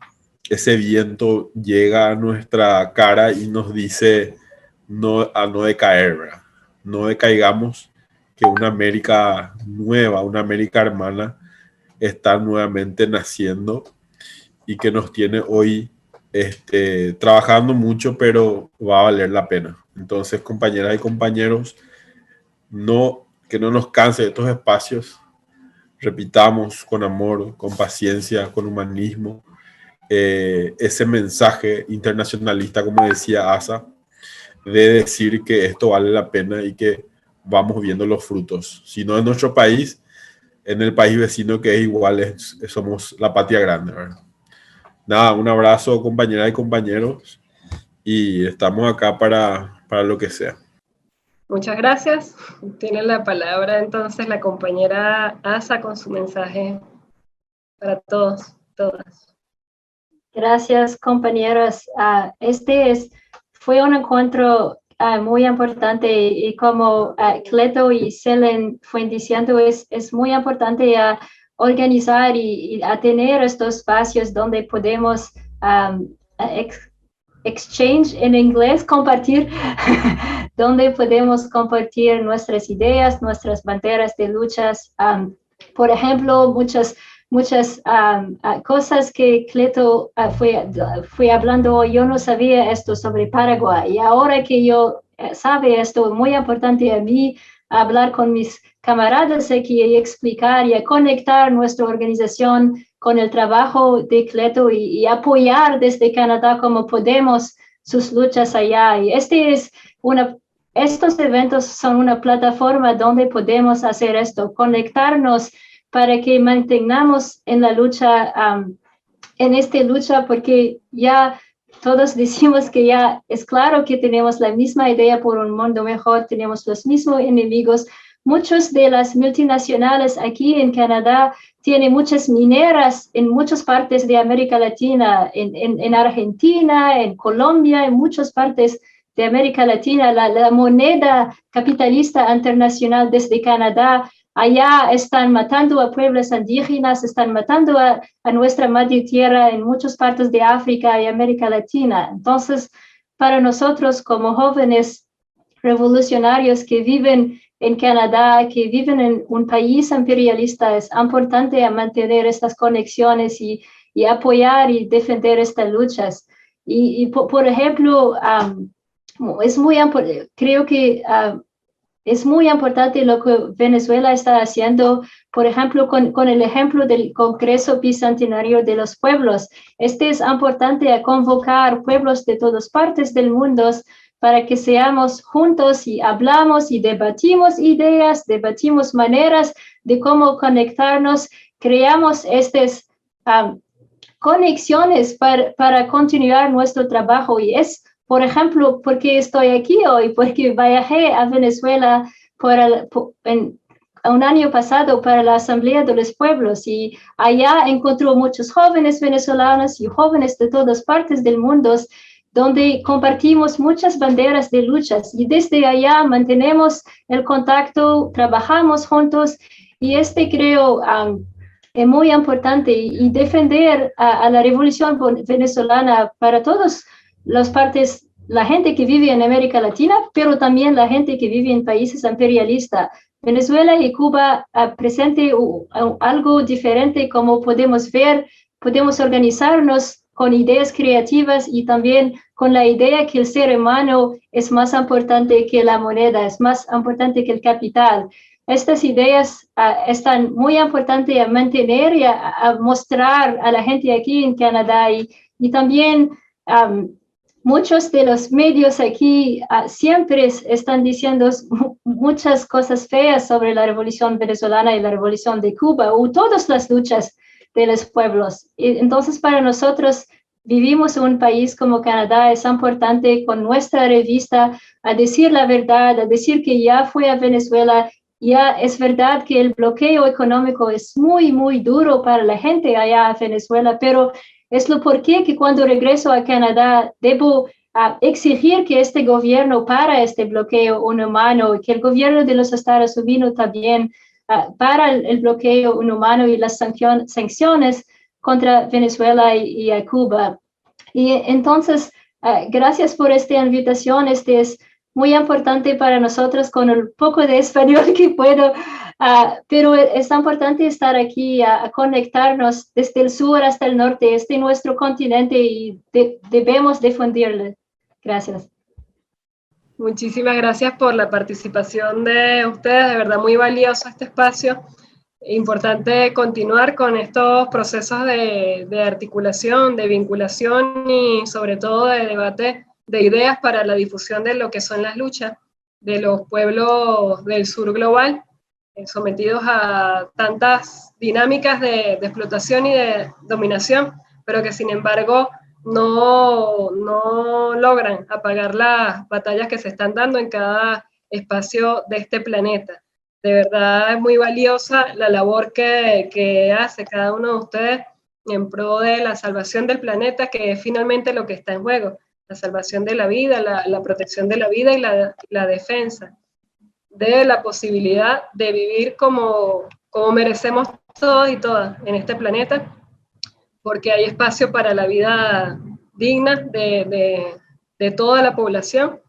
S4: ese viento llega a nuestra cara y nos dice a no decaer, ¿verdad? No decaigamos, que una América nueva, una América hermana, está nuevamente naciendo y que nos tiene hoy trabajando mucho, pero va a valer la pena. Entonces, compañeras y compañeros, que no nos canse de estos espacios. Repitamos con amor, con paciencia, con humanismo, ese mensaje internacionalista, como decía Asa, de decir que esto vale la pena y que vamos viendo los frutos. Si no en nuestro país, en el país vecino que es igual, somos la patria grande, ¿verdad? Nada, un abrazo, compañeras y compañeros, y estamos acá para lo que sea.
S2: Muchas gracias. Tiene la palabra entonces la compañera Asa con su mensaje para todos, todas.
S5: Gracias, compañeros. Fue un encuentro muy importante y como Cleto y Selen fue diciendo, es muy importante organizar y a tener estos espacios donde podemos exchange en inglés, compartir, donde podemos compartir nuestras ideas, nuestras banderas de luchas. Por ejemplo, muchas cosas que Cleto fue hablando, yo no sabía esto sobre Paraguay, y ahora que yo sabe esto, muy importante a mí hablar con mis camaradas aquí y explicar y conectar nuestra organización con el trabajo de Cleto y apoyar desde Canadá como podemos sus luchas allá. Y estos eventos son una plataforma donde podemos hacer esto, conectarnos para que mantengamos en la lucha, en esta lucha, porque ya todos decimos que ya es claro que tenemos la misma idea por un mundo mejor, tenemos los mismos enemigos. Muchas de las multinacionales aquí en Canadá tienen muchas mineras en muchas partes de América Latina, en Argentina, en Colombia, en muchas partes de América Latina. La moneda capitalista internacional desde Canadá, allá están matando a pueblos indígenas, están matando a nuestra madre tierra en muchas partes de África y América Latina. Entonces, para nosotros como jóvenes revolucionarios que viven en Canadá, que viven en un país imperialista, es importante mantener estas conexiones y apoyar y defender estas luchas. Y por ejemplo, creo que es muy importante lo que Venezuela está haciendo, por ejemplo, con el ejemplo del Congreso Bicentenario de los Pueblos. Es importante a convocar pueblos de todas partes del mundo para que seamos juntos y hablamos y debatimos ideas, debatimos maneras de cómo conectarnos, creamos estas conexiones para continuar nuestro trabajo. Y es, por ejemplo, porque estoy aquí hoy, porque viajé a Venezuela un año pasado para la Asamblea de los Pueblos y allá encontró muchos jóvenes venezolanos y jóvenes de todas partes del mundo donde compartimos muchas banderas de luchas y desde allá mantenemos el contacto, trabajamos juntos y creo es muy importante y defender a la revolución venezolana para todas las partes, la gente que vive en América Latina, pero también la gente que vive en países imperialistas. Venezuela y Cuba presente algo diferente, como podemos ver, podemos organizarnos con ideas creativas y también con la idea que el ser humano es más importante que la moneda, es más importante que el capital. Estas ideas están muy importantes a mantener y a mostrar a la gente aquí en Canadá y también muchos de los medios aquí siempre están diciendo muchas cosas feas sobre la revolución venezolana y la revolución de Cuba o todas las luchas de los pueblos. Entonces, para nosotros, vivimos en un país como Canadá, es importante con nuestra revista a decir la verdad, a decir que ya fue a Venezuela, ya es verdad que el bloqueo económico es muy, muy duro para la gente allá en Venezuela, pero es lo por qué que cuando regreso a Canadá debo exigir que este gobierno para este bloqueo inhumano, que el gobierno de los Estados Unidos también para el bloqueo inhumano y las sanciones contra Venezuela y a Cuba. Y entonces, gracias por esta invitación. Es muy importante para nosotros con el poco de español que puedo, pero es importante estar aquí a conectarnos desde el sur hasta el norte. Este es nuestro continente y debemos difundirlo. Gracias.
S2: Muchísimas gracias por la participación de ustedes, de verdad muy valioso este espacio. Importante continuar con estos procesos de articulación, de vinculación y sobre todo de debate de ideas para la difusión de lo que son las luchas. de los pueblos del sur global, sometidos a tantas dinámicas de explotación y de dominación, pero que sin embargo no logran apagar las batallas que se están dando en cada espacio de este planeta. De verdad es muy valiosa la labor que hace cada uno de ustedes en pro de la salvación del planeta, que es finalmente lo que está en juego, la salvación de la vida, la protección de la vida y la defensa de la posibilidad de vivir como merecemos todos y todas en este planeta, porque hay espacio para la vida digna de toda la población,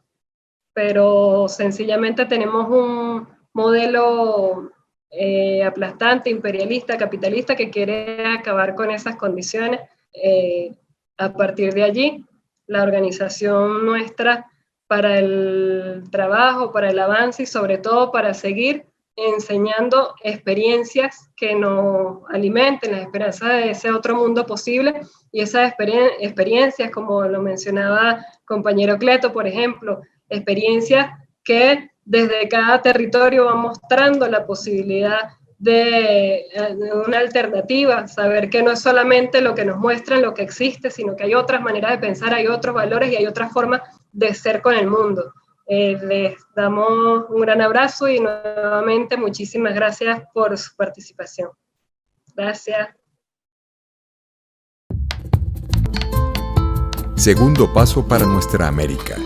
S2: pero sencillamente tenemos un modelo aplastante, imperialista, capitalista, que quiere acabar con esas condiciones. A partir de allí, la organización nuestra para el trabajo, para el avance y sobre todo para seguir enseñando experiencias que nos alimenten la esperanza de ese otro mundo posible, y esas experiencias, como lo mencionaba el compañero Cleto, por ejemplo, experiencias que desde cada territorio van mostrando la posibilidad de una alternativa, saber que no es solamente lo que nos muestran, lo que existe, sino que hay otras maneras de pensar, hay otros valores y hay otras formas de ser con el mundo. Les damos un gran abrazo y nuevamente muchísimas gracias por su participación. Gracias.
S1: Segundo paso para nuestra América.